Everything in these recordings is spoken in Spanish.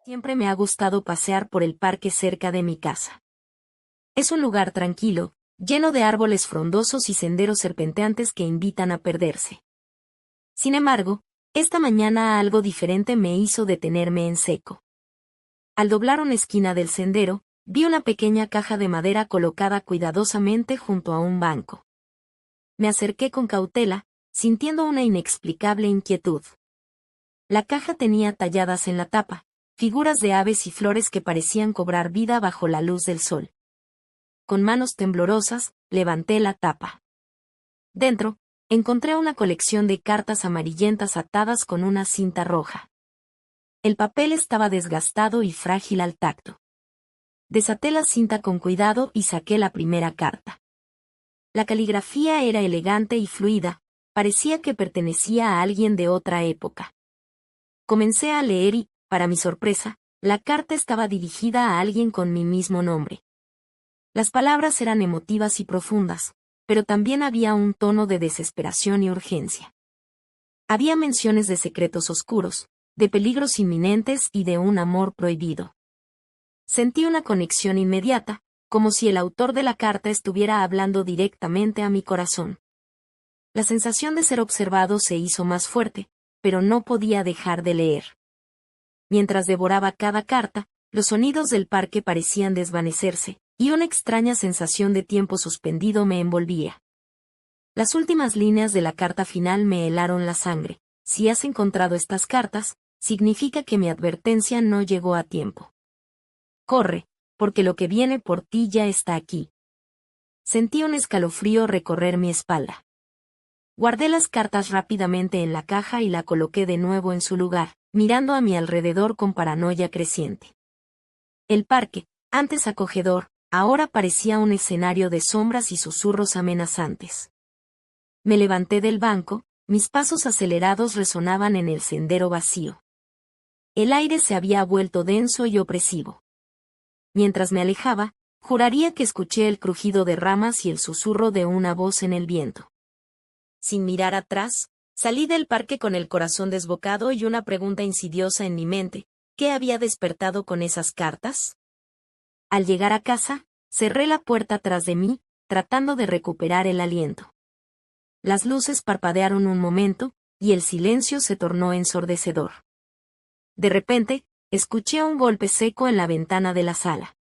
Siempre me ha gustado pasear por el parque cerca de mi casa. Es un lugar tranquilo, lleno de árboles frondosos y senderos serpenteantes que invitan a perderse. Sin embargo, esta mañana algo diferente me hizo detenerme en seco. Al doblar una esquina del sendero, vi una pequeña caja de madera colocada cuidadosamente junto a un banco. Me acerqué con cautela, sintiendo una inexplicable inquietud. La caja tenía talladas en la tapa figuras de aves y flores que parecían cobrar vida bajo la luz del sol. Con manos temblorosas, levanté la tapa. Dentro, encontré una colección de cartas amarillentas atadas con una cinta roja. El papel estaba desgastado y frágil al tacto. Desaté la cinta con cuidado y saqué la primera carta. La caligrafía era elegante y fluida, parecía que pertenecía a alguien de otra época. Comencé a leer y, para mi sorpresa, la carta estaba dirigida a alguien con mi mismo nombre. Las palabras eran emotivas y profundas, pero también había un tono de desesperación y urgencia. Había menciones de secretos oscuros, de peligros inminentes y de un amor prohibido. Sentí una conexión inmediata, como si el autor de la carta estuviera hablando directamente a mi corazón. La sensación de ser observado se hizo más fuerte, pero no podía dejar de leer. Mientras devoraba cada carta, los sonidos del parque parecían desvanecerse, y una extraña sensación de tiempo suspendido me envolvía. Las últimas líneas de la carta final me helaron la sangre. Si has encontrado estas cartas, significa que mi advertencia no llegó a tiempo. Corre, porque lo que viene por ti ya está aquí. Sentí un escalofrío recorrer mi espalda. Guardé las cartas rápidamente en la caja y la coloqué de nuevo en su lugar, mirando a mi alrededor con paranoia creciente. El parque, antes acogedor, ahora parecía un escenario de sombras y susurros amenazantes. Me levanté del banco, mis pasos acelerados resonaban en el sendero vacío. El aire se había vuelto denso y opresivo. Mientras me alejaba, juraría que escuché el crujido de ramas y el susurro de una voz en el viento. Sin mirar atrás, salí del parque con el corazón desbocado y una pregunta insidiosa en mi mente: ¿qué había despertado con esas cartas? Al llegar a casa, cerré la puerta tras de mí, tratando de recuperar el aliento. Las luces parpadearon un momento, y el silencio se tornó ensordecedor. De repente, escuché un golpe seco en la ventana de la sala.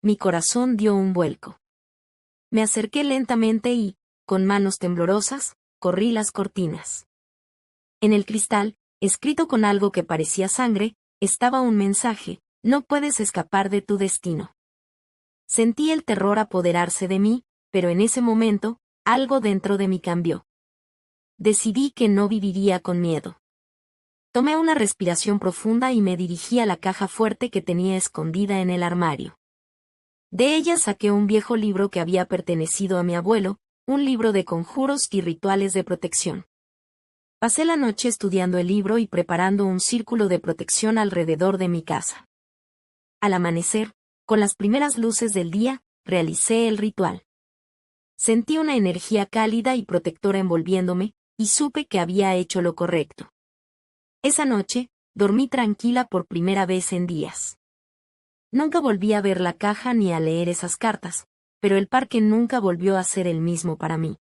Mi corazón dio un vuelco. Me acerqué lentamente y, con manos temblorosas, corrí las cortinas. En el cristal, escrito con algo que parecía sangre, estaba un mensaje: no puedes escapar de tu destino. Sentí el terror apoderarse de mí, pero en ese momento, algo dentro de mí cambió. Decidí que no viviría con miedo. Tomé una respiración profunda y me dirigí a la caja fuerte que tenía escondida en el armario. De ella saqué un viejo libro que había pertenecido a mi abuelo, un libro de conjuros y rituales de protección. Pasé la noche estudiando el libro y preparando un círculo de protección alrededor de mi casa. Al amanecer, con las primeras luces del día, realicé el ritual. Sentí una energía cálida y protectora envolviéndome, y supe que había hecho lo correcto. Esa noche, dormí tranquila por primera vez en días. Nunca volví a ver la caja ni a leer esas cartas, pero el parque nunca volvió a ser el mismo para mí.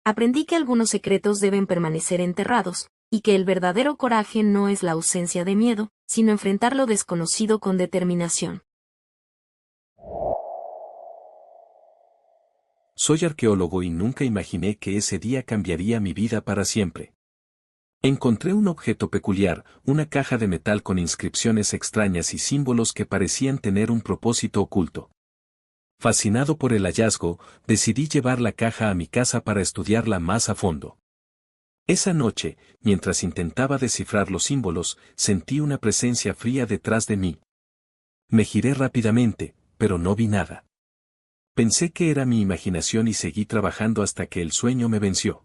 Aprendí que algunos secretos deben permanecer enterrados, y que el verdadero coraje no es la ausencia de miedo, sino enfrentar lo desconocido con determinación. Soy arqueólogo y nunca imaginé que ese día cambiaría mi vida para siempre. Encontré un objeto peculiar, una caja de metal con inscripciones extrañas y símbolos que parecían tener un propósito oculto. Fascinado por el hallazgo, decidí llevar la caja a mi casa para estudiarla más a fondo. Esa noche, mientras intentaba descifrar los símbolos, sentí una presencia fría detrás de mí. Me giré rápidamente, pero no vi nada. Pensé que era mi imaginación y seguí trabajando hasta que el sueño me venció.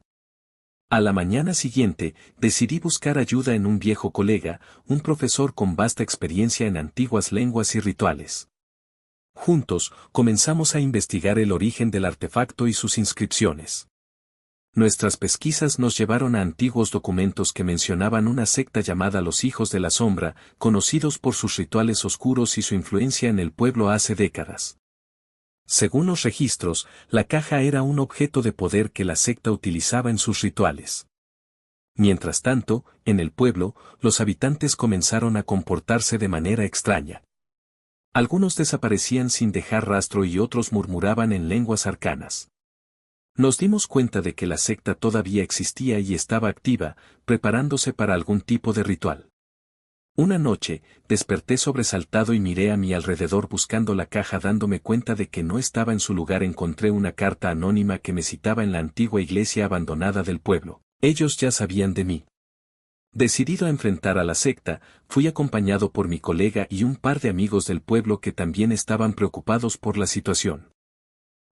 A la mañana siguiente, decidí buscar ayuda en un viejo colega, un profesor con vasta experiencia en antiguas lenguas y rituales. Juntos, comenzamos a investigar el origen del artefacto y sus inscripciones. Nuestras pesquisas nos llevaron a antiguos documentos que mencionaban una secta llamada los Hijos de la Sombra, conocidos por sus rituales oscuros y su influencia en el pueblo hace décadas. Según los registros, la caja era un objeto de poder que la secta utilizaba en sus rituales. Mientras tanto, en el pueblo, los habitantes comenzaron a comportarse de manera extraña. Algunos desaparecían sin dejar rastro y otros murmuraban en lenguas arcanas. Nos dimos cuenta de que la secta todavía existía y estaba activa, preparándose para algún tipo de ritual. Una noche, desperté sobresaltado y miré a mi alrededor buscando la caja dándome cuenta de que no estaba en su lugar. Encontré una carta anónima que me citaba en la antigua iglesia abandonada del pueblo. Ellos ya sabían de mí. Decidido a enfrentar a la secta, fui acompañado por mi colega y un par de amigos del pueblo que también estaban preocupados por la situación.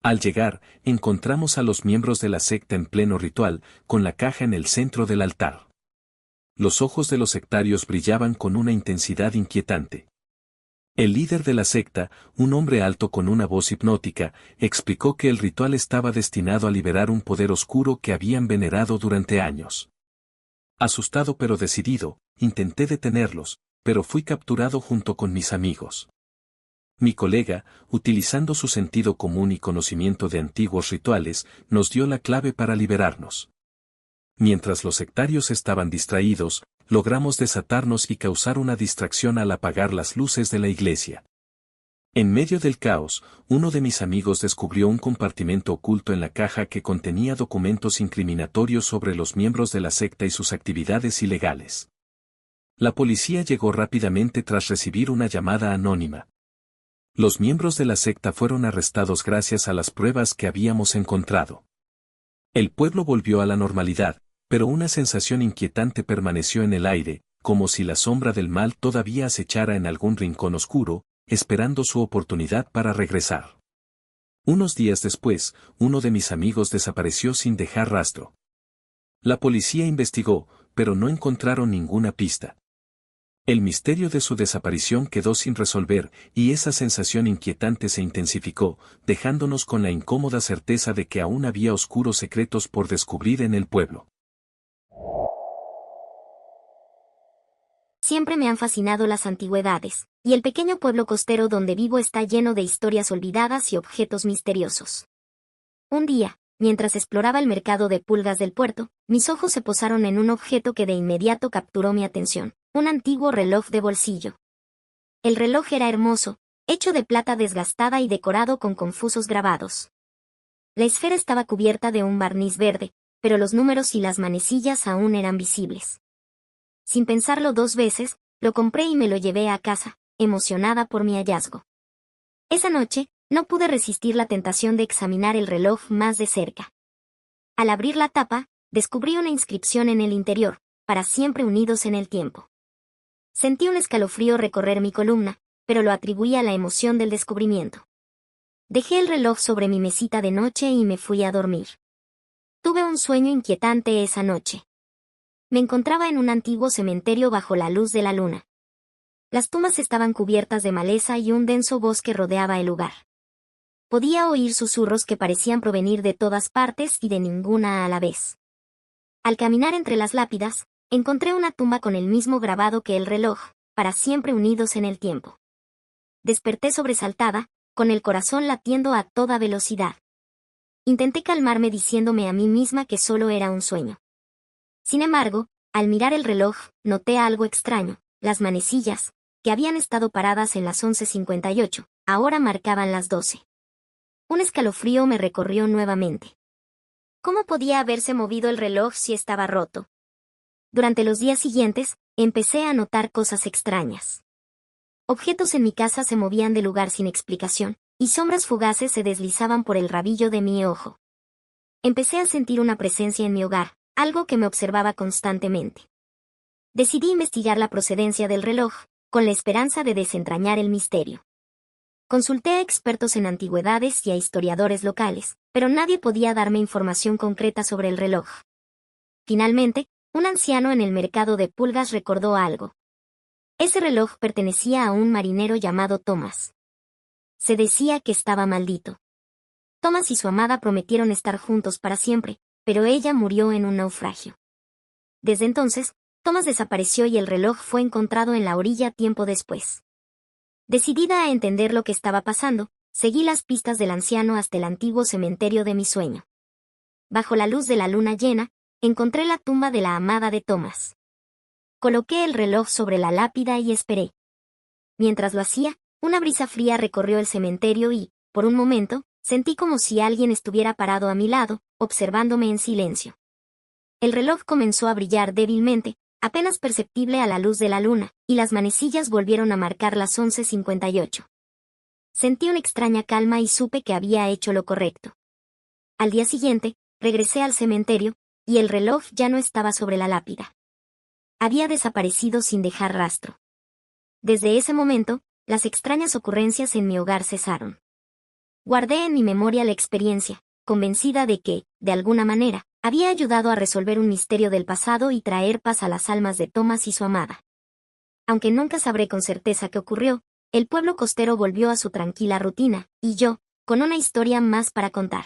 Al llegar, encontramos a los miembros de la secta en pleno ritual, con la caja en el centro del altar. Los ojos de los sectarios brillaban con una intensidad inquietante. El líder de la secta, un hombre alto con una voz hipnótica, explicó que el ritual estaba destinado a liberar un poder oscuro que habían venerado durante años. Asustado pero decidido, intenté detenerlos, pero fui capturado junto con mis amigos. Mi colega, utilizando su sentido común y conocimiento de antiguos rituales, nos dio la clave para liberarnos. Mientras los sectarios estaban distraídos, logramos desatarnos y causar una distracción al apagar las luces de la iglesia. En medio del caos, uno de mis amigos descubrió un compartimento oculto en la caja que contenía documentos incriminatorios sobre los miembros de la secta y sus actividades ilegales. La policía llegó rápidamente tras recibir una llamada anónima. Los miembros de la secta fueron arrestados gracias a las pruebas que habíamos encontrado. El pueblo volvió a la normalidad, pero una sensación inquietante permaneció en el aire, como si la sombra del mal todavía acechara en algún rincón oscuro, esperando su oportunidad para regresar. Unos días después, uno de mis amigos desapareció sin dejar rastro. La policía investigó, pero no encontraron ninguna pista. El misterio de su desaparición quedó sin resolver, y esa sensación inquietante se intensificó, dejándonos con la incómoda certeza de que aún había oscuros secretos por descubrir en el pueblo. Siempre me han fascinado las antigüedades, y el pequeño pueblo costero donde vivo está lleno de historias olvidadas y objetos misteriosos. Un día, mientras exploraba el mercado de pulgas del puerto, mis ojos se posaron en un objeto que de inmediato capturó mi atención. Un antiguo reloj de bolsillo. El reloj era hermoso, hecho de plata desgastada y decorado con confusos grabados. La esfera estaba cubierta de un barniz verde, pero los números y las manecillas aún eran visibles. Sin pensarlo dos veces, lo compré y me lo llevé a casa, emocionada por mi hallazgo. Esa noche, no pude resistir la tentación de examinar el reloj más de cerca. Al abrir la tapa, descubrí una inscripción en el interior, para siempre unidos en el tiempo. Sentí un escalofrío recorrer mi columna, pero lo atribuí a la emoción del descubrimiento. Dejé el reloj sobre mi mesita de noche y me fui a dormir. Tuve un sueño inquietante esa noche. Me encontraba en un antiguo cementerio bajo la luz de la luna. Las tumbas estaban cubiertas de maleza y un denso bosque rodeaba el lugar. Podía oír susurros que parecían provenir de todas partes y de ninguna a la vez. Al caminar entre las lápidas, encontré una tumba con el mismo grabado que el reloj, para siempre unidos en el tiempo. Desperté sobresaltada, con el corazón latiendo a toda velocidad. Intenté calmarme diciéndome a mí misma que solo era un sueño. Sin embargo, al mirar el reloj, noté algo extraño. Las manecillas, que habían estado paradas en las 11:58, ahora marcaban las 12. Un escalofrío me recorrió nuevamente. ¿Cómo podía haberse movido el reloj si estaba roto? Durante los días siguientes, empecé a notar cosas extrañas. Objetos en mi casa se movían de lugar sin explicación, y sombras fugaces se deslizaban por el rabillo de mi ojo. Empecé a sentir una presencia en mi hogar, algo que me observaba constantemente. Decidí investigar la procedencia del reloj, con la esperanza de desentrañar el misterio. Consulté a expertos en antigüedades y a historiadores locales, pero nadie podía darme información concreta sobre el reloj. Finalmente, un anciano en el mercado de pulgas recordó algo. Ese reloj pertenecía a un marinero llamado Thomas. Se decía que estaba maldito. Thomas y su amada prometieron estar juntos para siempre, pero ella murió en un naufragio. Desde entonces, Thomas desapareció y el reloj fue encontrado en la orilla tiempo después. Decidida a entender lo que estaba pasando, seguí las pistas del anciano hasta el antiguo cementerio de mi sueño. Bajo la luz de la luna llena, encontré la tumba de la amada de Thomas. Coloqué el reloj sobre la lápida y esperé. Mientras lo hacía, una brisa fría recorrió el cementerio y, por un momento, sentí como si alguien estuviera parado a mi lado, observándome en silencio. El reloj comenzó a brillar débilmente, apenas perceptible a la luz de la luna, y las manecillas volvieron a marcar las 11:58. Sentí una extraña calma y supe que había hecho lo correcto. Al día siguiente, regresé al cementerio, y el reloj ya no estaba sobre la lápida. Había desaparecido sin dejar rastro. Desde ese momento, las extrañas ocurrencias en mi hogar cesaron. Guardé en mi memoria la experiencia, convencida de que, de alguna manera, había ayudado a resolver un misterio del pasado y traer paz a las almas de Thomas y su amada. Aunque nunca sabré con certeza qué ocurrió, el pueblo costero volvió a su tranquila rutina, y yo, con una historia más para contar.